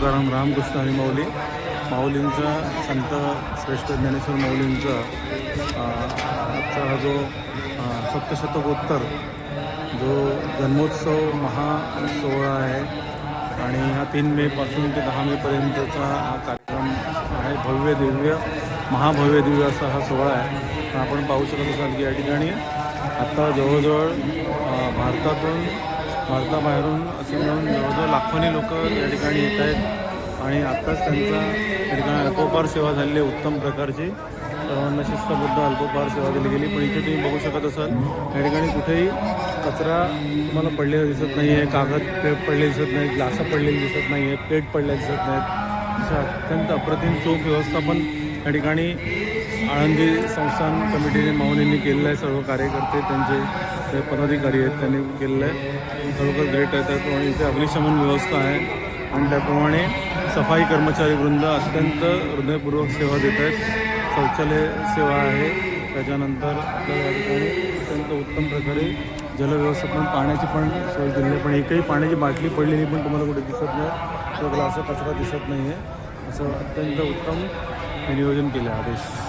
तुकाराम रामकृष्ण हरी माऊलींचा संत श्रेष्ठ ज्ञानेश्वर माऊलींचा आजचा हा जो सप्तशतकोत्तर जो जन्मोत्सव महासोहळा आहे आणि हा 3 मेपासून ते 10 मेपर्यंतचा हा कार्यक्रम आहे. भव्य दिव्य महाभव्य दिव्य असा हा सोहळा आहे. आपण पाहू शकत असाल की या ठिकाणी आत्ता जवळजवळ भारताबाहेरून असे मिळून जवळजवळ लाखोनी लोक या ठिकाणी येत आहेत आणि आत्ताच त्यांचा या ठिकाणी अल्पोपहार सेवा झालेली आहे उत्तम प्रकारची. सर्वांना शिस्तबद्ध अल्पोपहार सेवा दिली गेली. पण इथे तुम्ही बघू शकत असाल या ठिकाणी कुठेही कचरा तुम्हाला पडलेला दिसत नाही आहे, कागद पडले दिसत नाहीत, ग्लासं पडलेली दिसत नाही आहेत, प्लेट पडल्या दिसत नाहीत. असं अत्यंत अप्रतिम चोख व्यवस्थापन या ठिकाणी आळंदी संस्थान कमिटीने माऊलींनी केलेलं आहे. सर्व कार्यकर्ते त्यांचे पदाधिकारी आहेत त्यांनी केलेलं आहे. खरोखर ग्रेट आहे. त्याप्रमाणे इथे अग्निशमन व्यवस्था आहे आणि त्याप्रमाणे सफाई कर्मचारी वृंद अत्यंत हृदयपूर्वक सेवा देत आहेत. शौचालय सेवा आहे. त्याच्यानंतर आपल्याला या ठिकाणी अत्यंत उत्तम प्रकारे जलव्यवस्थापन पाण्याची पण सोय दिली आहे. पण एकही पाण्याची बाटली पडलेली पण तुम्हाला कुठे दिसत नाही, तो ग्लास कचरा दिसत नाही आहे. असं अत्यंत उत्तम नियोजन केलं आहे आदेश.